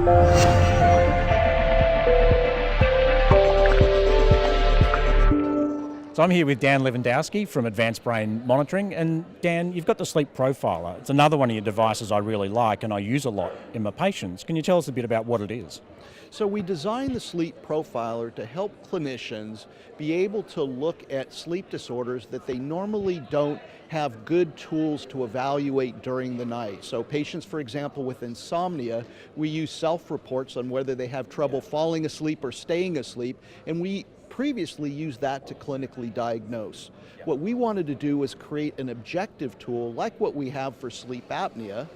So I'm here with Dan Levendowski from Advanced Brain Monitoring, and Dan, you've got the Sleep Profiler. It's another one of your devices I really like and I use a lot in my patients. Can you tell us a bit about what it is? So we designed the Sleep Profiler to help clinicians be able to look at sleep disorders that they normally don't have good tools to evaluate during the night. So patients, for example, with insomnia, we use self-reports on whether they have trouble falling asleep or staying asleep, and we previously used that to clinically diagnose. What we wanted to do was create an objective tool like what we have for sleep apnea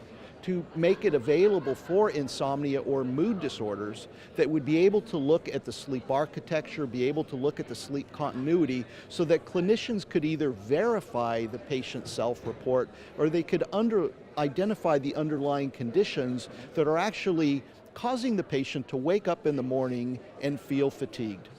to make it available for insomnia or mood disorders that would be able to look at the sleep architecture, be able to look at the sleep continuity so that clinicians could either verify the patient's self-report or they could identify the underlying conditions that are actually causing the patient to wake up in the morning and feel fatigued.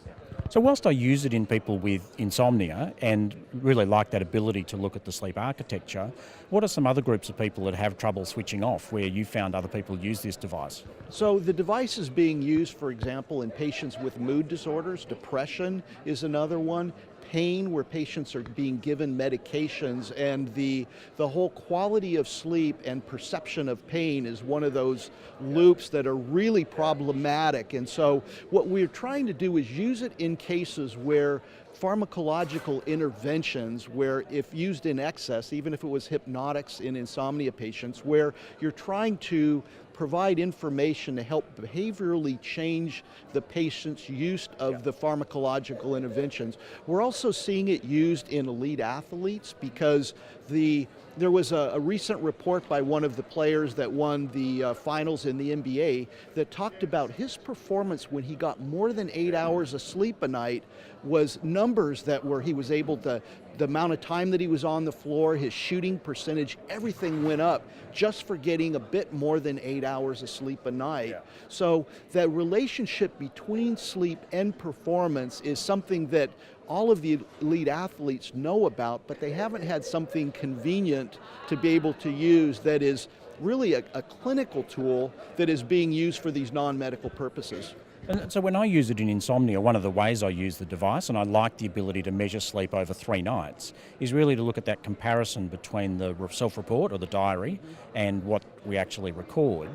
So whilst I use it in people with insomnia and really like that ability to look at the sleep architecture, what are some other groups of people that have trouble switching off where you found other people use this device? So the device is being used, for example, in patients with mood disorders. Depression is another one. Pain, where patients are being given medications, and the whole quality of sleep and perception of pain is one of those loops that are really problematic. And so what we're trying to do is use it in cases where pharmacological interventions, where if used in excess, even if it was hypnotics in insomnia patients, where you're trying to provide information to help behaviorally change the patient's use of the pharmacological interventions. We're also seeing it used in elite athletes because there was a recent report by one of the players that won the finals in the NBA that talked about his performance when he got more than 8 hours of sleep a night was numbers that were he was able to, the amount of time that he was on the floor, his shooting percentage, everything went up just for getting a bit more than 8 hours of sleep a night. Yeah. So that relationship between sleep and performance is something that all of the elite athletes know about, but they haven't had something convenient to be able to use that is really a clinical tool that is being used for these non-medical purposes. And so when I use it in insomnia, one of the ways I use the device, and I like the ability to measure sleep over 3 nights, is really to look at that comparison between the self-report or the diary and what we actually record.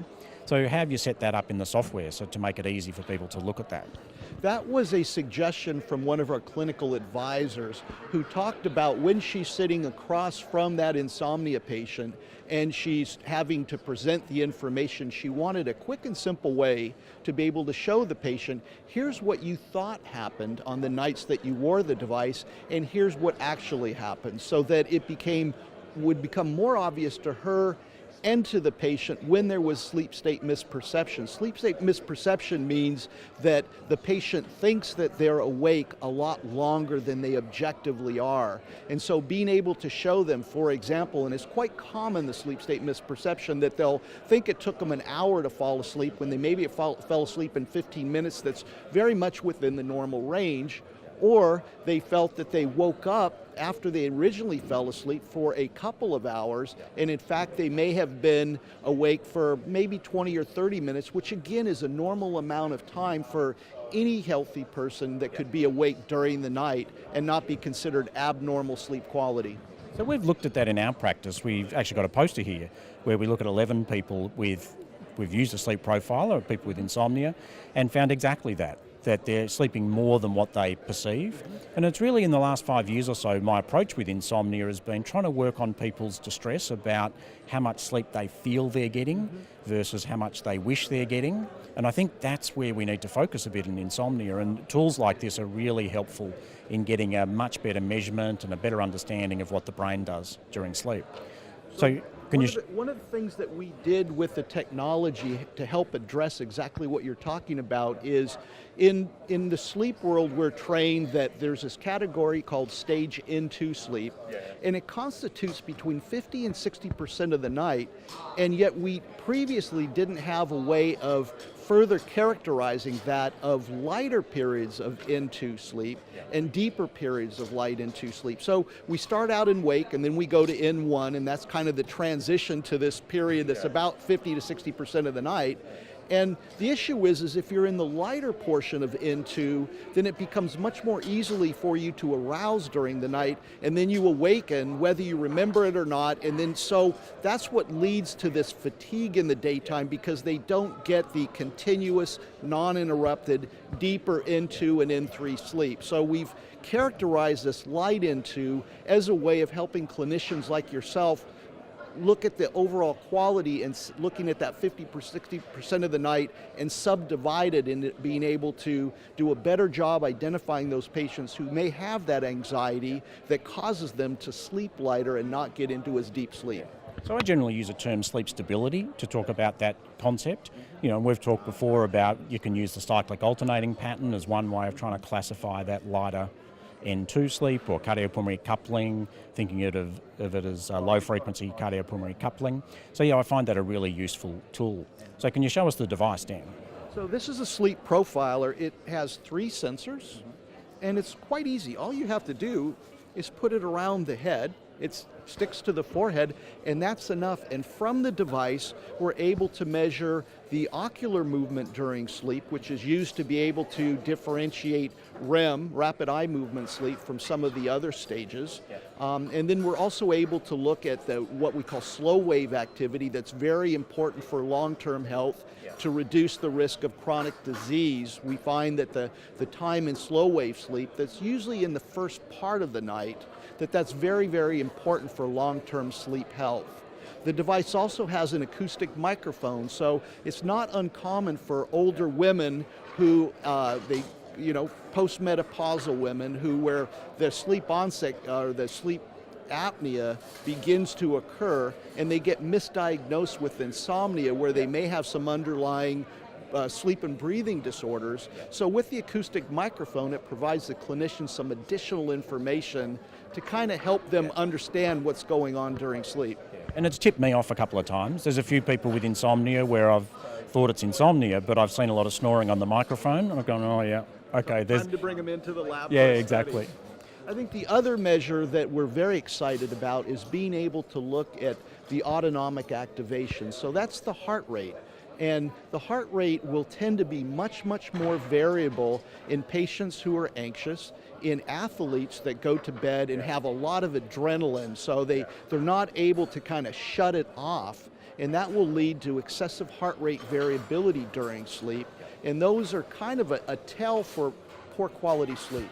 So how have you set that up in the software so to make it easy for people to look at that? That was a suggestion from one of our clinical advisors who talked about when she's sitting across from that insomnia patient and she's having to present the information, she wanted a quick and simple way to be able to show the patient, here's what you thought happened on the nights that you wore the device, and here's what actually happened, so that it would become more obvious to her and to the patient when there was sleep state misperception. Sleep state misperception means that the patient thinks that they're awake a lot longer than they objectively are. And so being able to show them, for example, and it's quite common, the sleep state misperception, that they'll think it took them an hour to fall asleep when they maybe fell asleep in 15 minutes, that's very much within the normal range. Or they felt that they woke up after they originally fell asleep for a couple of hours, and in fact they may have been awake for maybe 20 or 30 minutes, which again is a normal amount of time for any healthy person that could be awake during the night and not be considered abnormal sleep quality. So we've looked at that in our practice. We've actually got a poster here where we look at 11 people we've used a sleep profiler, people with insomnia, and found exactly that they're sleeping more than what they perceive. And it's really in the last 5 years or so, my approach with insomnia has been trying to work on people's distress about how much sleep they feel they're getting versus how much they wish they're getting. And I think that's where we need to focus a bit in insomnia, and tools like this are really helpful in getting a much better measurement and a better understanding of what the brain does during sleep. So one of the things that we did with the technology to help address exactly what you're talking about is in the sleep world, we're trained that there's this category called stage into sleep, and it constitutes between 50 and 60% of the night, and yet we previously didn't have a way of further characterizing that of lighter periods of into sleep and deeper periods of light into sleep. So we start out in wake and then we go to N1, and that's kind of the transition to this period that's about 50 to 60% of the night. And the issue is if you're in the lighter portion of N2, then it becomes much more easily for you to arouse during the night, and then you awaken whether you remember it or not, and then so that's what leads to this fatigue in the daytime, because they don't get the continuous, non-interrupted, deeper N2 and N3 sleep. So we've characterized this light N2 as a way of helping clinicians like yourself look at the overall quality and looking at that 50-60% of the night and subdivide it into being able to do a better job identifying those patients who may have that anxiety that causes them to sleep lighter and not get into as deep sleep. So I generally use the term sleep stability to talk about that concept. You know, and we've talked before about you can use the cyclic alternating pattern as one way of trying to classify that lighter N2 sleep, or cardiopulmonary coupling, thinking of it as low frequency cardiopulmonary coupling. So yeah, I find that a really useful tool. So can you show us the device, Dan? So this is a sleep profiler. It has 3 sensors, and it's quite easy. All you have to do is put it around the head. It sticks to the forehead, and that's enough. And from the device, we're able to measure the ocular movement during sleep, which is used to be able to differentiate REM, rapid eye movement sleep, from some of the other stages. And then we're also able to look at what we call slow wave activity that's very important for long-term health to reduce the risk of chronic disease. We find that the time in slow wave sleep, that's usually in the first part of the night, that's very, very important for long-term sleep health. The device also has an acoustic microphone, so it's not uncommon for older women who, postmenopausal women where their sleep onset or the sleep apnea begins to occur, and they get misdiagnosed with insomnia where they may have some underlying sleep and breathing disorders. So with the acoustic microphone, it provides the clinician some additional information to kind of help them understand what's going on during sleep. And it's tipped me off a couple of times. There's a few people with insomnia where I've thought it's insomnia, but I've seen a lot of snoring on the microphone, and I've gone, oh yeah, okay. Time to bring them into the lab. Yeah, exactly. I think the other measure that we're very excited about is being able to look at the autonomic activation. So that's the heart rate. And the heart rate will tend to be much, much more variable in patients who are anxious, in athletes that go to bed and have a lot of adrenaline, so they're not able to kind of shut it off, and that will lead to excessive heart rate variability during sleep, and those are kind of a tell for poor quality sleep.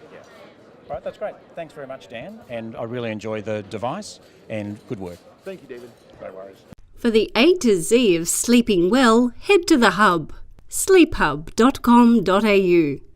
All right, that's great. Thanks very much, Dan, and I really enjoy the device, and good work. Thank you, David. No worries. For the A to Z of sleeping well, head to the Hub, sleephub.com.au.